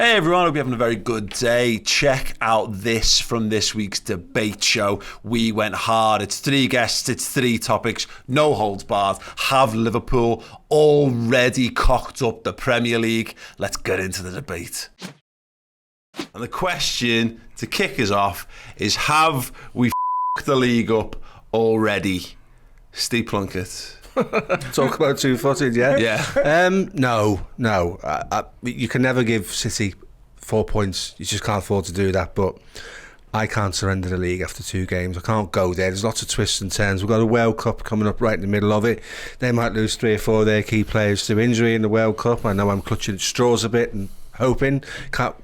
Hey everyone, hope you're having a very good day. Check out this from this week's debate show. We went hard. It's 3 guests, it's 3 topics, no holds barred. Have Liverpool already cocked up the Premier League? Let's get into the debate. And the question to kick us off is, have we f***ed the league up already? Ste Plunkett. Talk about two-footed, yeah? Yeah. No. You can never give City 4 points. You just can't afford to do that. But I can't surrender the league after 2 games. I can't go there. There's lots of twists and turns. We've got a World Cup coming up right in the middle of it. They might lose 3 or 4 of their key players to injury in the World Cup. I know I'm clutching at straws a bit and hoping.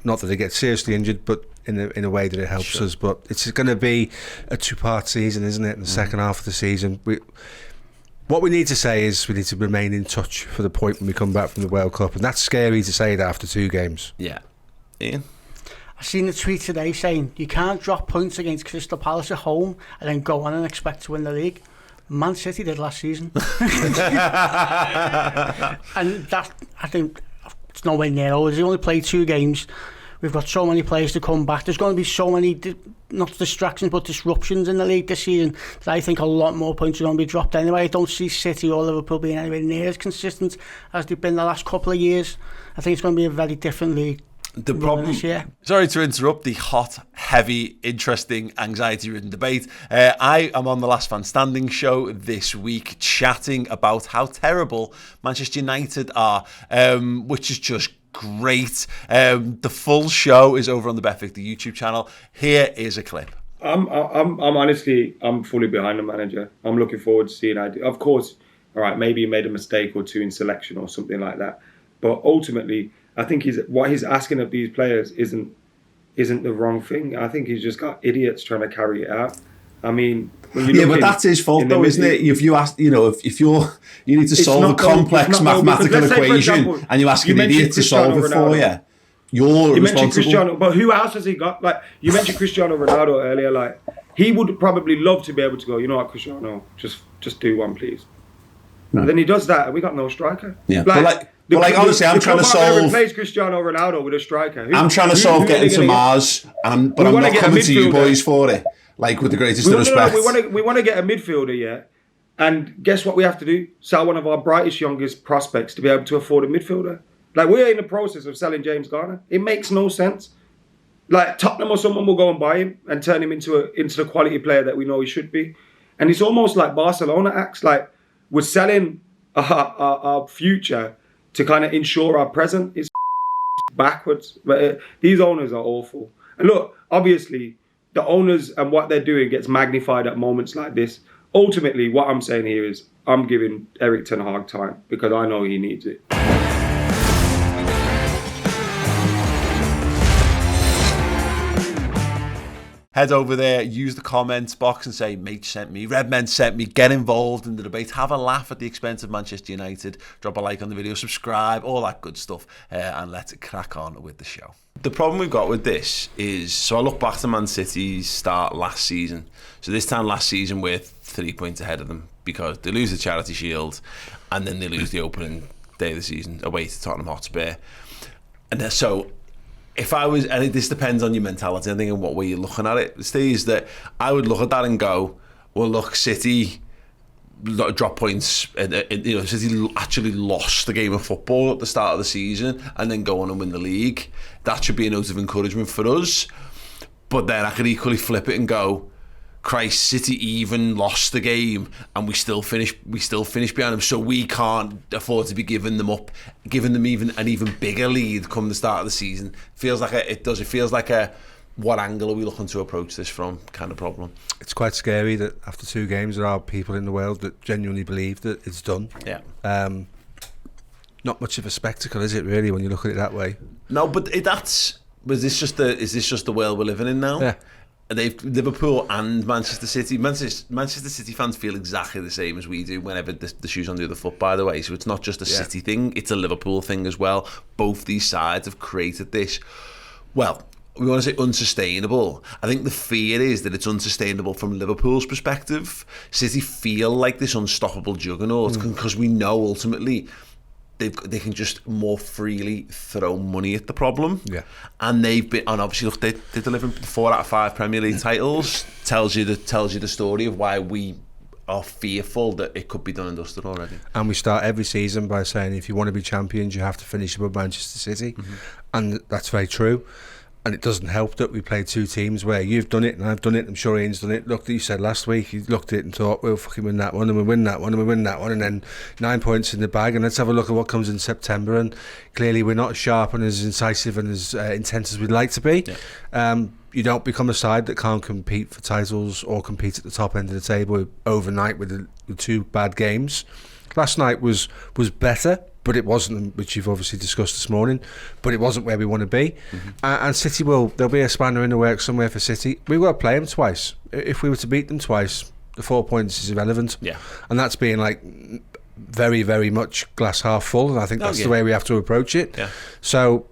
Not that they get seriously injured, but in a way that it helps us. But it's going to be a 2-part season, isn't it? In the second half of the season. What we need to say is we need to remain in touch for the point when we come back from the World Cup, and that's scary to say that after 2 games. Yeah. Ian? I seen a tweet today saying you can't drop points against Crystal Palace at home and then go on and expect to win the league. Man City did last season. And that, I think, it's nowhere near over. They only played 2 games. We've got so many players to come back. There's going to be so many, not distractions, but disruptions in the league this season that I think a lot more points are going to be dropped anyway. I don't see City or Liverpool being anywhere near as consistent as they've been the last couple of years. I think it's going to be a very different league. The problem, sorry to interrupt the hot, heavy, interesting, anxiety-ridden debate. I am on the Last Man Standing show this week chatting about how terrible Manchester United are, which is just great. The full show is over on the Bet Victor YouTube channel. Here is a clip. I'm honestly fully behind the manager. I'm looking forward to seeing. Of course, all right, maybe he made a mistake or 2 in selection or something like that, but ultimately, I think what he's asking of these players isn't the wrong thing. I think he's just got idiots trying to carry it out. I mean, but that's his fault, though, isn't it? If you ask, if you need to solve a complex mathematical equation and you ask an idiot to solve it for you, you're responsible. Mentioned Cristiano, but who else has he got? Like, you mentioned Cristiano Ronaldo earlier. Like, he would probably love to be able to go, you know what, Cristiano, just do one, please. No. Then he does that, and we got no striker. Yeah, honestly, I'm trying to solve. Replace Cristiano Ronaldo with a striker. I'm trying to solve getting to Mars, but I'm not coming to you boys for it. Like, with the greatest of respect. We want to get a midfielder, yeah. And guess what we have to do? Sell one of our brightest, youngest prospects to be able to afford a midfielder. Like, we're in the process of selling James Garner. It makes no sense. Like, Tottenham or someone will go and buy him and turn him into the quality player that we know he should be. And it's almost like Barcelona acts like we're selling our future to kind of ensure our present. Is backwards. But these owners are awful. And look, obviously, the owners and what they're doing gets magnified at moments like this. Ultimately, what I'm saying here is I'm giving Erik ten Hag time because I know he needs it. Head over there, use the comments box and say, mate sent me, Redmen sent me, get involved in the debate, have a laugh at the expense of Manchester United, drop a like on the video, subscribe, all that good stuff, and let's crack on with the show. The problem we've got with this is, so I look back to Man City's start last season. So this time last season we're 3 points ahead of them because they lose the Charity Shield and then they lose the opening day of the season away to Tottenham Hotspur. And so if I was, and this depends on your mentality, I think, and what way you're looking at it, is that I would look at that and go, well, look, City drop points, and City actually lost the game of football at the start of the season and then go on and win the league. That should be a note of encouragement for us. But then I could equally flip it and go, Christ, City even lost the game and we still finish behind them, so we can't afford to be giving them even an even bigger lead come the start of the season. It feels like a what angle are we looking to approach this from kind of problem. It's quite scary that after 2 games there are people in the world that genuinely believe that it's done. Yeah. Not much of a spectacle, is it, really, when you look at it that way? No, but is this just the world we're living in now? Yeah. Liverpool and Manchester City. Manchester City fans feel exactly the same as we do whenever the shoe's on the other foot, by the way. So it's not just a City thing, it's a Liverpool thing as well. Both these sides have created this, well, we want to say unsustainable. I think the fear is that it's unsustainable from Liverpool's perspective. City feel like this unstoppable juggernaut because we know ultimately they can just more freely throw money at the problem. Yeah. And they've been, and obviously look, they're delivering 4 out of 5 Premier League titles. tells you the story of why we are fearful that it could be done and dusted already. And we start every season by saying if you want to be champions, you have to finish above Manchester City, and that's very true. And it doesn't help that we play 2 teams where you've done it and I've done it. I'm sure Ian's done it. Look, you said last week, you looked at it and thought, we'll fucking win that one and we'll win that one and we'll win that one, and then 9 points in the bag, and let's have a look at what comes in September. And clearly we're not as sharp and as incisive and as intense as we'd like to be. Yeah. You don't become a side that can't compete for titles or compete at the top end of the table overnight with the 2 bad games. Last night was better, but it wasn't, which you've obviously discussed this morning, but it wasn't where we want to be. And City there'll be a spanner in the works somewhere for City. We've got to play them twice. If we were to beat them twice, the 4 points is irrelevant. Yeah. And that's being like very, very much glass half full, and I think that's the way we have to approach it. Yeah. So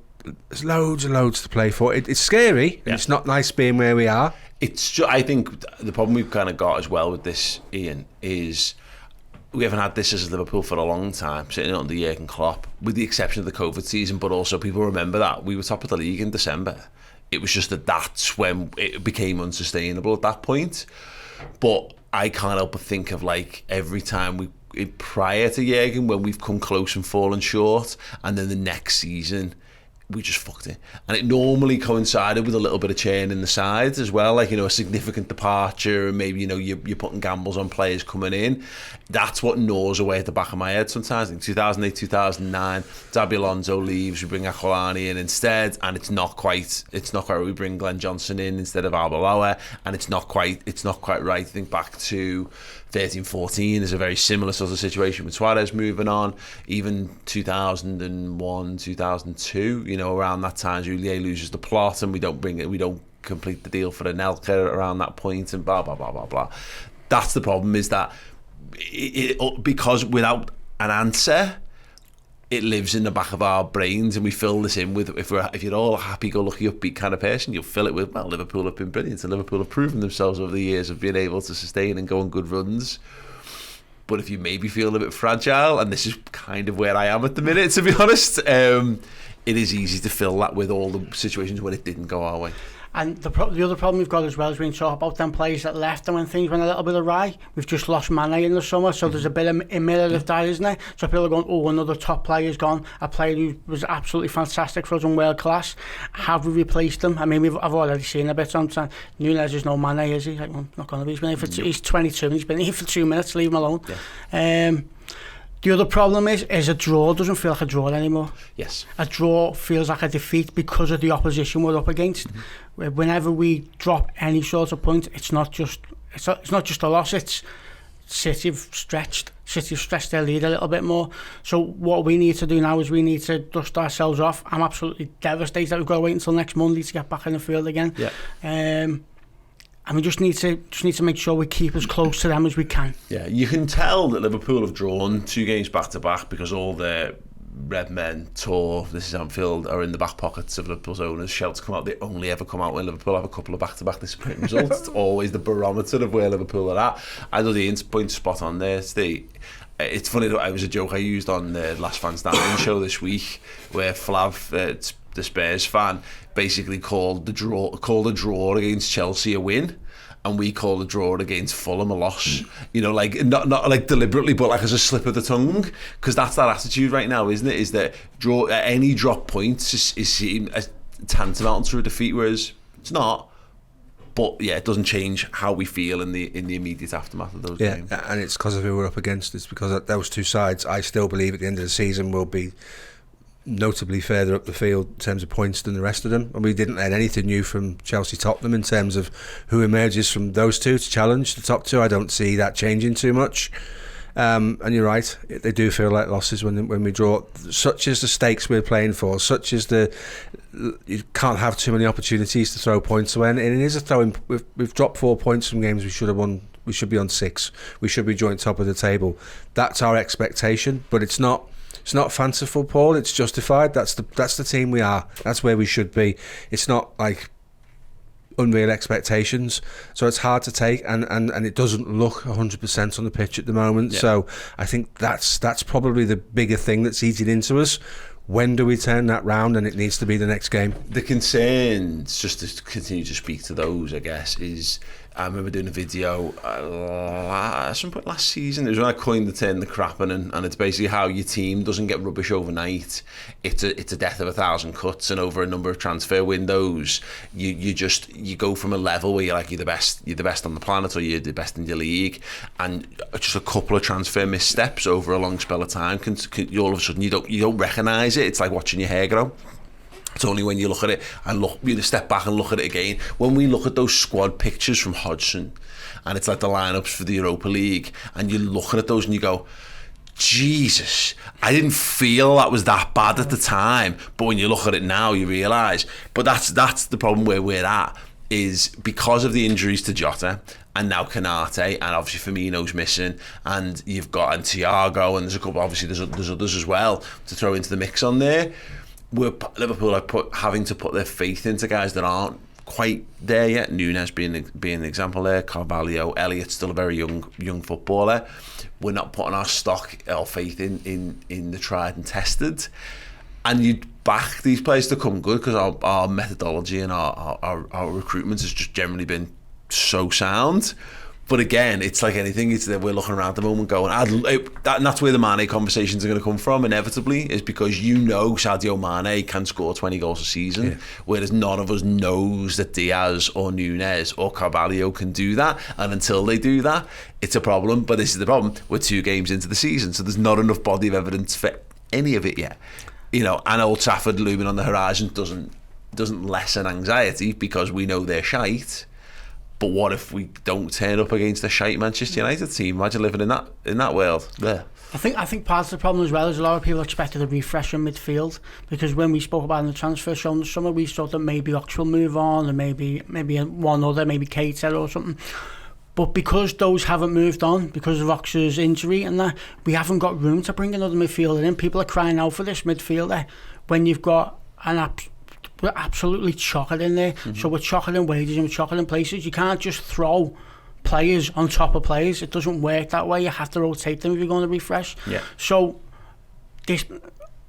there's loads and loads to play for. It's scary, and it's not nice being where we are. It's just, I think the problem we've kind of got as well with this, Ian, is we haven't had this as Liverpool for a long time, sitting under Jurgen Klopp, with the exception of the COVID season, but also people remember that we were top of the league in December. It was just that's when it became unsustainable at that point. But I can't help but think of like every time prior to Jurgen, when we've come close and fallen short, and then the next season we just fucked it. And it normally coincided with a little bit of churn in the sides as well, like, a significant departure, and maybe, you're putting gambles on players coming in. That's what gnaws away at the back of my head sometimes. In 2008, 2009, Xabi Alonso leaves, we bring Aquilani in instead, and it's not quite we bring Glenn Johnson in instead of Arbeloa, and it's not quite right. I think back to 13-14 is a very similar sort of situation with Suarez moving on. Even 2001, 2002, around that time, Julier loses the plot, and we don't complete the deal for Anelka around that point, and blah blah blah blah blah. That's the problem, is that because without an answer, it lives in the back of our brains, and we fill this in with, if you're all a happy-go-lucky, upbeat kind of person, you'll fill it with, well, Liverpool have been brilliant, and Liverpool have proven themselves over the years of being able to sustain and go on good runs. But if you maybe feel a bit fragile, and this is kind of where I am at the minute, to be honest, it is easy to fill that with all the situations when it didn't go our way. And the other problem we've got as well is when you talk about them players that left and when things went a little bit awry, we've just lost Mane in the summer, so there's a bit of a mirror of that, isn't there? So people are going, oh, another top player's gone, a player who was absolutely fantastic for us and world class. Have we replaced them? I mean, I've already seen a bit sometimes. Nunez is no Mane, is he? Like, well, not going to be. He's been here he's 22 and he's been here for 2 minutes, leave him alone. Yeah. The other problem is a draw doesn't feel like a draw anymore. Yes. A draw feels like a defeat because of the opposition we're up against. Whenever we drop any sort of point, it's not just a loss, it's City have stretched their lead a little bit more. So what we need to do now is we need to dust ourselves off. I'm absolutely devastated that we've got to wait until next Monday to get back in the field again. Yeah. And we just need to make sure we keep as close to them as we can. Yeah, you can tell that Liverpool have drawn 2 games back to back because all the Redmen tour, this is Anfield, are in the back pockets of Liverpool's owners. Shouts come out, they only ever come out when Liverpool have a couple of back to back disappointing results. It's always the barometer of where Liverpool are at. I know the point spot on there, Steve. It's funny that it was a joke I used on the Last Fan Standing show this week, where Flav, the Spurs fan, basically called a draw against Chelsea a win, and we call the draw against Fulham a loss. Like not like deliberately, but like as a slip of the tongue, because that's that attitude right now, isn't it? Is that any drop points is seen as tantamount to a defeat, whereas it's not. But yeah, it doesn't change how we feel in the immediate aftermath of those games. Yeah, and it's because of who we're up against. It's because those 2 sides, I still believe at the end of the season will be notably further up the field in terms of points than the rest of them, and we didn't learn anything new from Chelsea-Tottenham in terms of who emerges from those 2 to challenge the top 2. I don't see that changing too much, and you're right, they do feel like losses when we draw. Such as the stakes we're playing for, such as you can't have too many opportunities to throw points away, and it is a throwing. We've dropped 4 points from games we should have won. We should be on 6. We should be joint top of the table. That's our expectation, but it's not. It's not fanciful, Paul. It's justified. That's the team we are. That's where we should be. It's not like unreal expectations, so it's hard to take, and it doesn't look 100% on the pitch at the moment. So I think that's probably the bigger thing that's eating into us. When do we turn that round? And it needs to be the next game. The concerns, just to continue to speak to those, I guess, is I remember doing a video at some point last season. It was when I coined the term the crapping, and it's basically how your team doesn't get rubbish overnight. It's a death of 1,000 cuts, and over a number of transfer windows, you go from a level where you're the best on the planet, or you're the best in your league, and just a couple of transfer missteps over a long spell of time can all of a sudden you don't recognise it. It's like watching your hair grow. It's only when you look at it and you step back and look at it again. When we look at those squad pictures from Hodgson, and it's like the lineups for the Europa League, and you're looking at those and you go, Jesus, I didn't feel that was that bad at the time. But when you look at it now, you realise. But that's the problem where we're at, is because of the injuries to Jota, and now Canate, and obviously Firmino's missing, and you've got Thiago, and there's a couple, obviously there's others as well to throw into the mix on there. Liverpool are having to put their faith into guys that aren't quite there yet. Nunes being an example there. Carvalho, Elliott's still a very young footballer. We're not putting our stock or faith in the tried and tested. And you'd back these players to come good because our methodology and our recruitment has just generally been so sound. But again, it's like anything. It's that we're looking around at the moment going, and that's where the Mane conversations are going to come from inevitably, is because Sadio Mane can score 20 goals a season, whereas none of us knows that Diaz or Nunes or Carvalho can do that. And until they do that, it's a problem. But this is the problem. We're 2 games into the season, so there's not enough body of evidence for any of it yet. And Old Trafford looming on the horizon doesn't lessen anxiety because we know they're shite. But what if we don't turn up against a shite Manchester United team? Imagine living in that world. Yeah. I think part of the problem as well is a lot of people expected a refresh in midfield, because when we spoke about in the transfer show in the summer, we thought that maybe Ox will move on, and maybe one other, maybe Keita or something. But because those haven't moved on, because of Ox's injury and that, we haven't got room to bring another midfielder in. People are crying out for this midfielder when you've got we're absolutely chocolate in there. So we're chocolate in wages and we're chocolate in places. You can't just throw players on top of players. It doesn't work that way. You have to rotate them if you're going to refresh. Yeah. So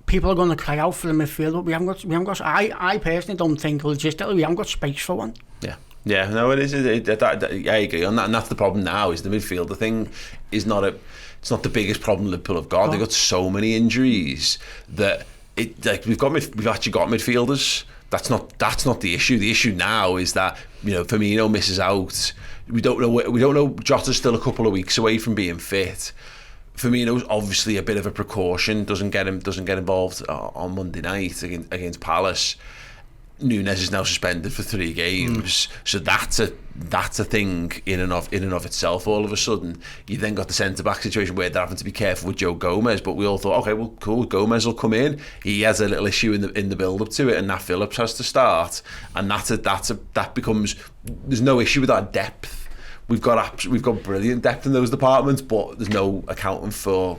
people are going to cry out for the midfield, but we haven't got. I personally don't think logistically we haven't got space for one. Yeah, no, it is. I agree on that, and that's the problem now. Is the midfielder thing is not it's not the biggest problem Liverpool have got. They've got so many injuries that we've actually got midfielders. That's not the issue. The issue now is that Firmino misses out. We don't know. Jota's still a couple of weeks away from being fit. Firmino's obviously a bit of a precaution. Doesn't get involved on Monday night against Palace. Nunes is now suspended for 3 games, so that's a thing in and of itself. All of a sudden, you then got the centre back situation where they're having to be careful with Joe Gomez. But we all thought, okay, well, cool, Gomez will come in. He has a little issue in the build up to it, and Nat Phillips has to start, and that becomes. There's no issue with our depth. We've got brilliant depth in those departments, but there's no accounting for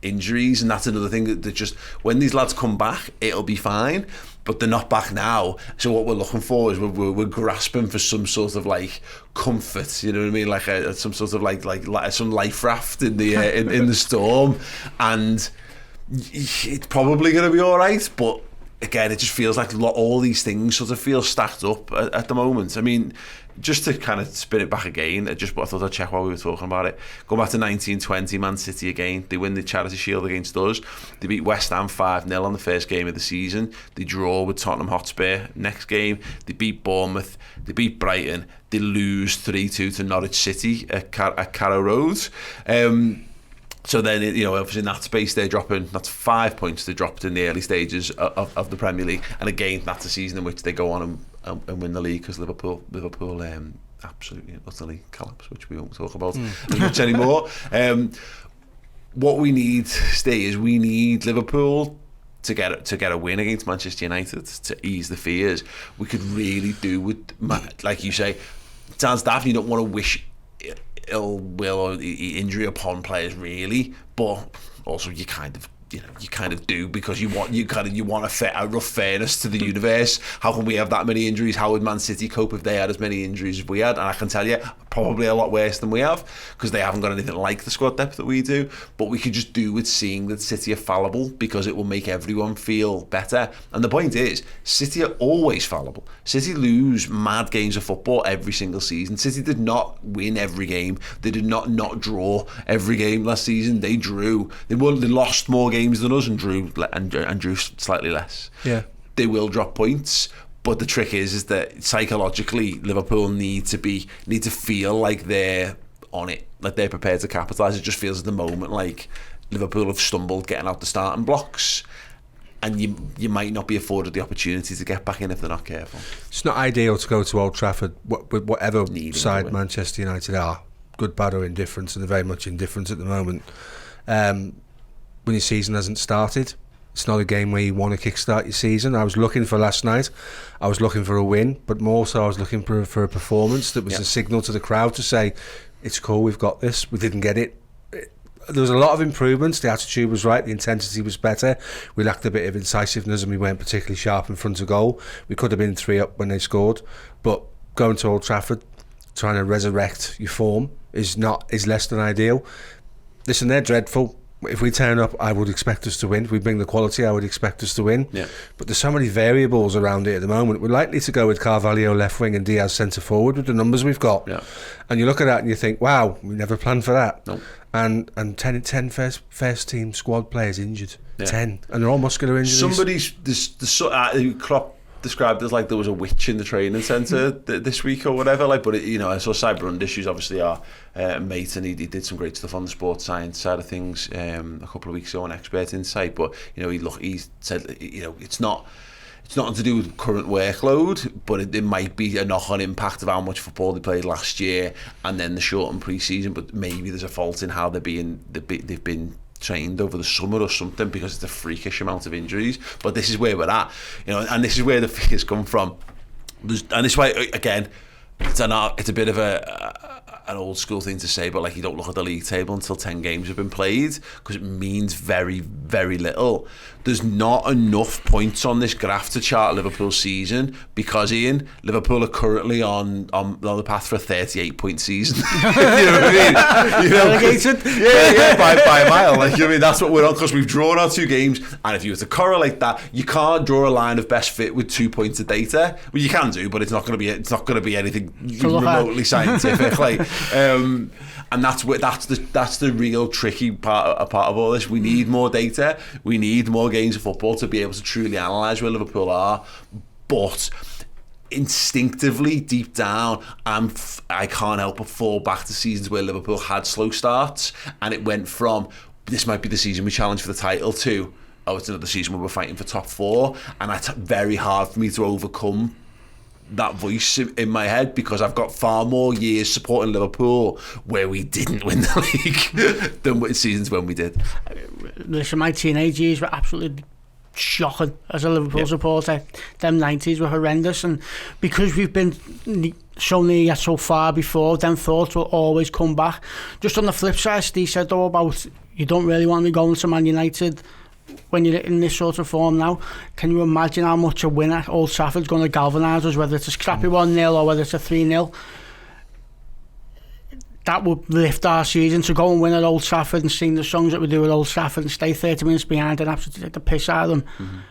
injuries, and that's another thing that just when these lads come back, it'll be fine. But they're not back now, so what we're looking for is we're grasping for some sort of like comfort, you know what I mean, like some sort of like some life raft in the in the storm, and it's probably going to be all right. But again, it just feels like all these things sort of feel stacked up at the moment. I mean, just to kind of spin it back again, I thought I'd check while we were talking about it. Going back to 1920, Man City again. They win the Charity Shield against us. They beat West Ham 5-0 on the first game of the season. They draw with Tottenham Hotspur next game. They beat Bournemouth. They beat Brighton. They lose 3-2 to Norwich City at Carrow Road. So then, obviously in that space they're dropping, that's 5 points they dropped in the early stages of the Premier League. And again, that's a season in which they go on and win the league, because Liverpool absolutely utterly collapse, which we won't talk about as much anymore. What we need, Steve, is we need Liverpool to get a win against Manchester United to ease the fears. We could really do with, like you say, sounds daft, you don't want to wish ill will or injury upon players really, but also you kind of you kind of do, because you want a rough fairness to the universe. How can we have that many injuries? How would Man City cope if they had as many injuries as we had? And I can tell you, probably a lot worse than we have, because they haven't got anything like the squad depth that we do. But we could just do with seeing that City are fallible, because it will make everyone feel better. And the point is, City are always fallible. City lose mad games of football every single season. City did not win every game. They did not draw every game last season. They drew. They lost more games than us and drew slightly less. Yeah, they will drop points, but the trick is that psychologically Liverpool need to feel like they're on it, like they're prepared to capitalise. It just feels at the moment like Liverpool have stumbled getting out the starting blocks, and you might not be afforded the opportunity to get back in if they're not careful. It's not ideal to go to Old Trafford with whatever side Manchester United are, good, bad or indifferent, and they're very much indifferent at the moment. When your season hasn't started, it's not a game where you want to kickstart your season. I was looking for last night, I was looking for a win, but more so I was looking for a performance that was a signal to the crowd to say, it's cool, we've got this. We didn't get it. There was a lot of improvements. The attitude was right, the intensity was better. We lacked a bit of incisiveness and we weren't particularly sharp in front of goal. We could have been 3 up when they scored, but going to Old Trafford, trying to resurrect your form is less than ideal. Listen, they're dreadful. If we turn up, I would expect us to win. If we bring the quality, I would expect us to win. Yeah. But there's so many variables around it at the moment. We're likely to go with Carvalho left wing and Diaz centre forward with the numbers we've got. Yeah. And you look at that and you think, wow, we never planned for that. Nope. And 10 first team squad players injured. Yeah. 10. And they're all muscular injuries. Klopp described as like there was a witch in the training centre this week or whatever. Like, but I saw Cy Brundish, who's obviously our mate, and he did some great stuff on the sports science side of things a couple of weeks ago on Expert Insight. But he said it's not to do with current workload, but it might be a knock-on impact of how much football they played last year and then the shortened pre-season. But maybe there's a fault in how they've been trained over the summer or something, because it's a freakish amount of injuries. But this is where we're at, and this is where the fears come from. And this way, again, it's a bit of an old school thing to say, but like, you don't look at the league table until 10 games have been played, because it means very, very little. There's not enough points on this graph to chart Liverpool's season, because, Ian, Liverpool are currently on the path for a 38-point season. You know what I mean? Relegated? Yeah, by a mile. Like, you know what I mean? That's what we're on, because we've drawn our 2 games, and if you were to correlate that, you can't draw a line of best fit with 2 points of data. Well, you can do, but it's not going to be anything remotely scientific. Like, and that's the real tricky part of all this. We need more data. We need more games of football to be able to truly analyse where Liverpool are. But instinctively, deep down, I can't help but fall back to seasons where Liverpool had slow starts, and it went from, this might be the season we challenge for the title, to, oh, it's another season where we're fighting for top 4. And that's very hard for me to overcome that voice in my head, because I've got far more years supporting Liverpool where we didn't win the league than seasons when we did. Listen, my teenage years were absolutely shocking as a Liverpool supporter. Them 90s were horrendous, and because we've been so near so far before, them thoughts will always come back. Just on the flip side, Steve said though about you don't really want to be going to Man United when you're in this sort of form now. Can you imagine how much a win at Old Trafford's going to galvanise us, whether it's a scrappy 1-0 or whether it's a 3-0? That would lift our season. To go and win at Old Trafford and sing the songs that we do at Old Trafford and stay 30 minutes behind and absolutely take the piss out of them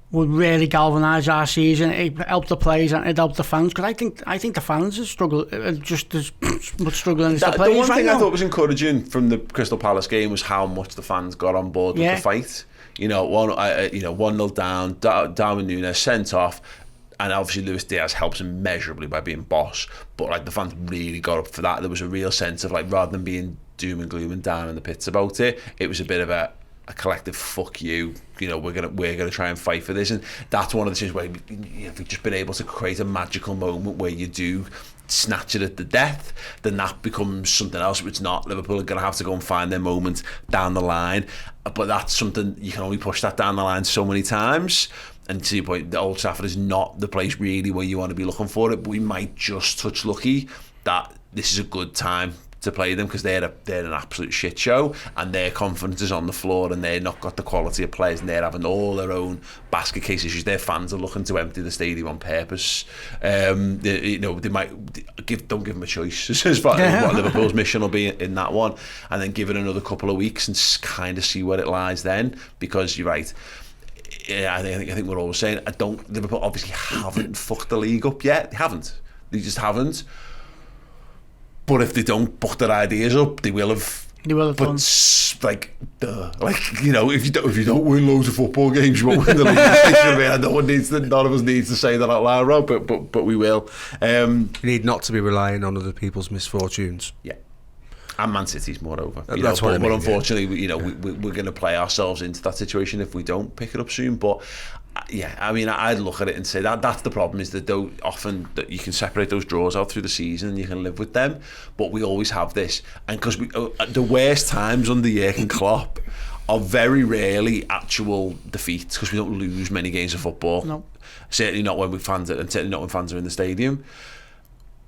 would really galvanise our season. It helped the players and it helped the fans, because I think the fans are just as much struggling as the players. The one thing right I thought was encouraging from the Crystal Palace game was how much the fans got on board with the fight. 1-0 down, Darwin Núñez sent off, and obviously Luis Diaz helps immeasurably by being boss. But like, the fans really got up for that. There was a real sense of, like, rather than being doom and gloom and down in the pits about it, it was a bit of a collective fuck you. We're gonna try and fight for this, and that's one of the things where we've just been able to create a magical moment where you do snatch it at the death. Then that becomes something else. It's not. Liverpool are going to have to go and find their moment down the line, but that's something you can only push that down the line so many times. And to your point, the Old Trafford is not the place really where you want to be looking for it, but we might just touch lucky that this is a good time to play them because they're an absolute shit show, and their confidence is on the floor, and they're not got the quality of players, and they're having all their own basket case issues. Their fans are looking to empty the stadium on purpose. They might don't give them a choice as far as what Liverpool's mission will be in that one, and then give it another couple of weeks and kind of see where it lies then. Because you're right. Yeah, I think we're always saying Liverpool obviously haven't fucked the league up yet. They haven't. They just haven't. But if they don't put their ideas up, they will have. They will have done. Like, if you don't win loads of football games, you won't win the league. I mean, none of us needs to say that out loud, Rob, but we will. You need not to be relying on other people's misfortunes. Yeah. And Man City's moreover. That's what I mean. But unfortunately, we're going to play ourselves into that situation if we don't pick it up soon. But yeah, I mean, I'd look at it and say that's the problem, is that often that you can separate those draws out through the season and you can live with them. But we always have this, and because the worst times under Jurgen Klopp are very rarely actual defeats, because we don't lose many games of football. No. Certainly not when fans are, and certainly not when fans are in the stadium.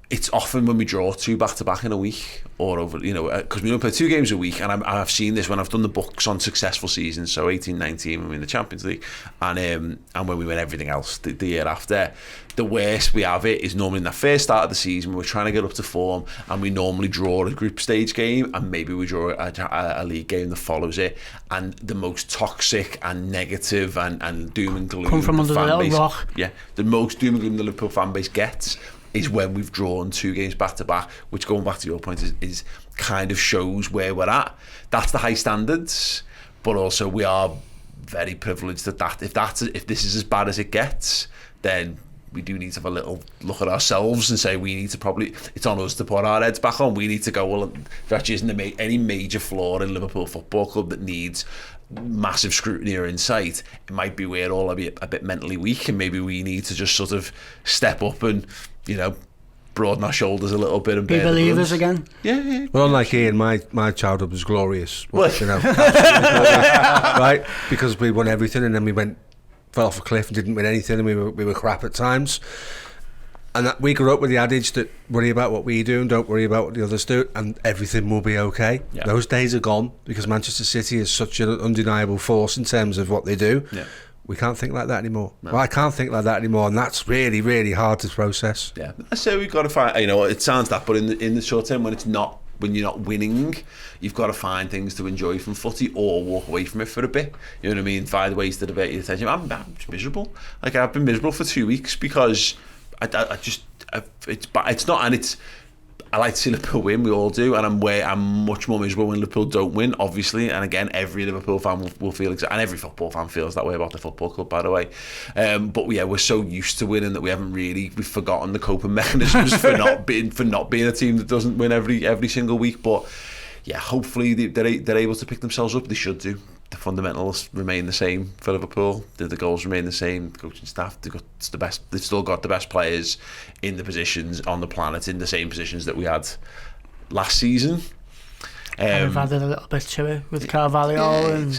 It's often when we draw 2 back-to-back in a week, or over, because we don't play 2 games a week, and I've seen this when I've done the books on successful seasons, so 18-19 when we win the Champions League, and when we win everything else the year after. The worst we have it is normally in the first start of the season when we're trying to get up to form, and we normally draw a group stage game, and maybe we draw a league game that follows it, and the most toxic and negative and doom and gloom come from under the little rock. Yeah, the most doom and gloom the Liverpool fan base gets is when we've drawn 2 games back to back, which, going back to your point, is kind of shows where we're at. That's the high standards, but also we are very privileged that if this is as bad as it gets, then we do need to have a little look at ourselves and say we need to it's on us to put our heads back on. We need to go, well, there actually isn't any major flaw in Liverpool Football Club that needs massive scrutiny or insight. It might be we're all a bit mentally weak, and maybe we need to just sort of step up and broaden our shoulders a little bit and be believers again. Yeah. Well, unlike Ian, my childhood was glorious. Right? Because we won everything, and then we fell off a cliff and didn't win anything, and we were crap at times. And we grew up with the adage that worry about what we do and don't worry about what the others do, and everything will be okay. Yeah. Those days are gone, because Manchester City is such an undeniable force in terms of what they do. Yeah. We can't think like that anymore. No. Well, I can't think like that anymore, and that's really, really hard to process. Yeah, I say we've got to find. It sounds that, but in the short term, when you're not winning, you've got to find things to enjoy from footy, or walk away from it for a bit. You know what I mean? Find ways to divert your attention. I'm miserable. Like, I've been miserable for 2 weeks because I like to see Liverpool win. We all do, and I'm much more miserable when Liverpool don't win, obviously. And again, every Liverpool fan will feel and every football fan feels that way about the football club, by the way. But yeah, we're so used to winning that we've forgotten the coping mechanisms for not being a team that doesn't win every single week. But yeah, hopefully they're able to pick themselves up. They should do. The fundamentals remain the same for Liverpool. The goals remain the same. The coaching staff, they've still got the best players in the positions on the planet, in the same positions that we had last season. And we've added a little bit to it with Carvalho.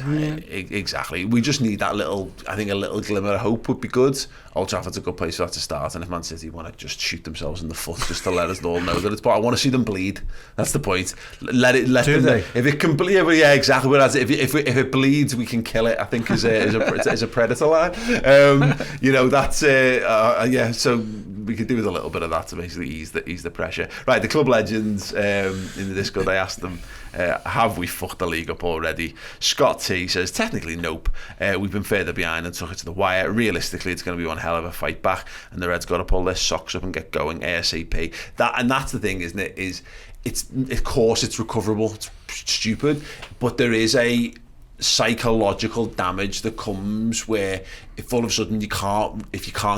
Exactly. We just need that little glimmer of hope would be good. Old Trafford's a good place for that to start, and if Man City want to just shoot themselves in the foot just to let us all know that it's, but I want to see them bleed. That's the point. Let them. If it can bleed, yeah, exactly. Whereas if it bleeds, we can kill it, I think is a Predator line. That's yeah. So we could do with a little bit of that to basically ease the pressure. Right, the club legends in the Discord, I asked them, have we fucked the league up already? Scott T says, technically nope. We've been further behind and took it to the wire. Realistically, it's going to be one hell of a fight back, and the Reds got to pull their socks up and get going ASAP. That's the thing, isn't it? It's of course it's recoverable. It's stupid, but there is a psychological damage that comes where if all of a sudden you can't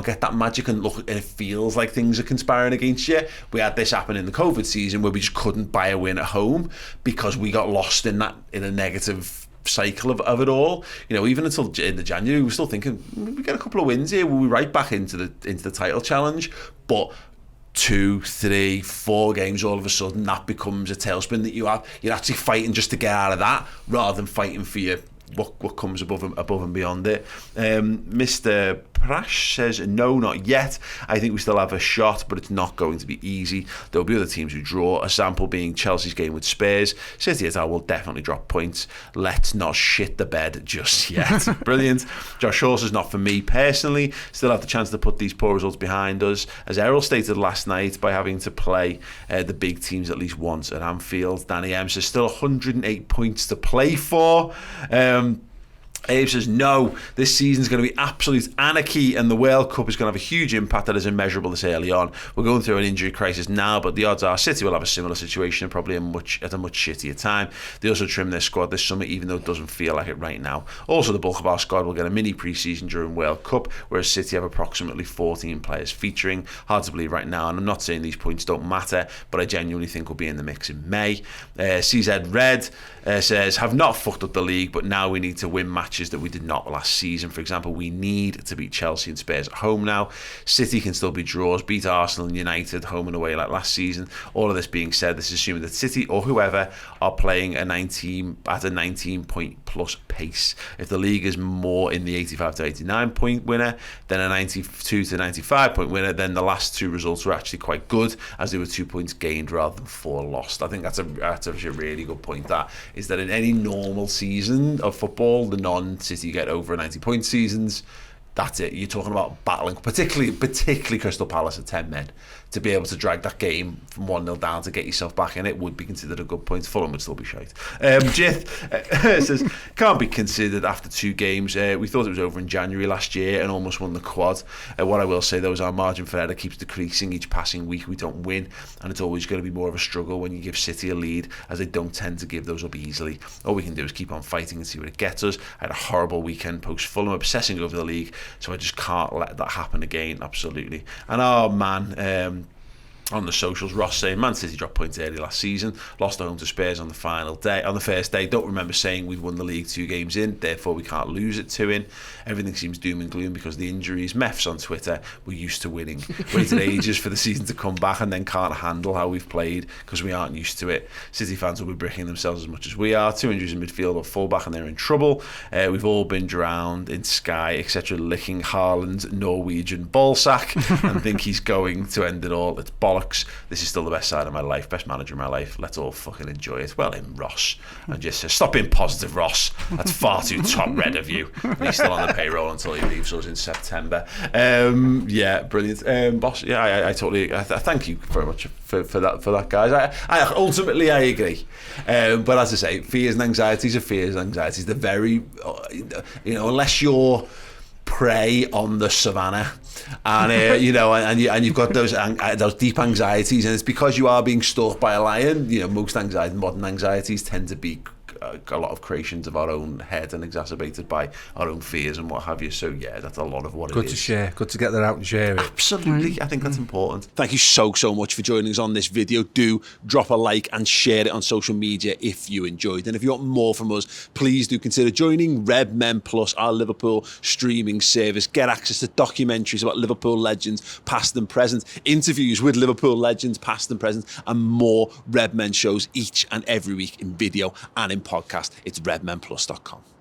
get that magic and it feels like things are conspiring against you. We had this happen in the COVID season where we just couldn't buy a win at home because we got lost in a negative cycle of it all. Even until in the January we were still thinking we get a couple of wins here, we'll be right back into the title challenge. But 2, 3, 4 games, all of a sudden that becomes a tailspin that you're actually fighting just to get out of that rather than fighting for what comes above and beyond it. Mr. Prash says, no, not yet. I think we still have a shot, but it's not going to be easy. There'll be other teams who draw, a sample being Chelsea's game with Spurs. City as I will definitely drop points. Let's not shit the bed just yet. Brilliant. Josh Shaw says, not for me personally. Still have the chance to put these poor results behind us. As Errol stated last night, by having to play the big teams at least once at Anfield. Danny M says, still 108 points to play for. Abe says, no, this season's going to be absolute anarchy and the World Cup is going to have a huge impact that is immeasurable this early on. We're going through an injury crisis now, but the odds are City will have a similar situation, probably at a much shittier time. They also trim their squad this summer, even though it doesn't feel like it right now. Also, the bulk of our squad will get a mini pre-season during World Cup, whereas City have approximately 14 players featuring. Hard to believe right now, and I'm not saying these points don't matter, but I genuinely think we'll be in the mix in May. CZ Red says, have not fucked up the league, but now we need to win matches that we did not last season. For example, we need to beat Chelsea and Spurs at home now. City can still be draws, beat Arsenal and United home and away like last season. All of this being said, this is assuming that City or whoever are playing at a 19 point plus pace. If the league is more in the 85 to 89 point winner than a 92 to 95 point winner, then the last two results were actually quite good, as they were 2 points gained rather than 4 lost. I think that's a really good point. That is that in any normal season of football, the non-City get over 90 point seasons, that's it. You're talking about battling, particularly Crystal Palace at 10 men. To be able to drag that game from 1-0 down to get yourself back in it would be considered a good point. Fulham would still be shite. Jith says, can't be considered after 2 games. We thought it was over in January last year and almost won the quad. What I will say though is our margin for error keeps decreasing each passing week. We don't win, and it's always going to be more of a struggle when you give City a lead, as they don't tend to give those up easily. All we can do is keep on fighting and see where it gets us. I had a horrible weekend post Fulham, obsessing over the league, so I just can't let that happen again. Absolutely. And our man on the socials, Ross saying, Man City dropped points early last season, lost at home to Spurs on the first day. Don't remember saying we'd won the league 2 games in, therefore we can't lose it 2 in. Everything seems doom and gloom because of the injuries. Meths on Twitter, we're used to winning. Waited ages for the season to come back and then can't handle how we've played because we aren't used to it. City fans will be bricking themselves as much as we are. 2 injuries in midfield or fullback and they're in trouble. We've all been drowned in Sky, etc., licking Haaland's Norwegian ballsack and think he's going to end it all. It's bollocks. This is still the best side of my life, best manager of my life. Let's all fucking enjoy it. Well, in Ross, and just says, stop being positive, Ross. That's far too top red of you. And he's still on the payroll until he leaves us in September. Yeah, brilliant, boss. Yeah, I totally. I thank you very much for that, guys. I ultimately I agree, but as I say, fears and anxieties are fears and anxieties. They're very, unless you're prey on the savannah, and and you've got those deep anxieties, and it's because you are being stalked by a lion. Most modern anxieties tend to be a lot of creations of our own head and exacerbated by our own fears and what have you. So yeah, that's a lot of what it is. Good to share. Good to get that out and share it. Absolutely. I think that's important. Thank you so much for joining us on this video. Do drop a like and share it on social media if you enjoyed. And if you want more from us, please do consider joining Redmen Plus, our Liverpool streaming service. Get access to documentaries about Liverpool legends, past and present, interviews with Liverpool legends, past and present, and more Redmen shows each and every week in video and in podcast. It's redmenplus.com.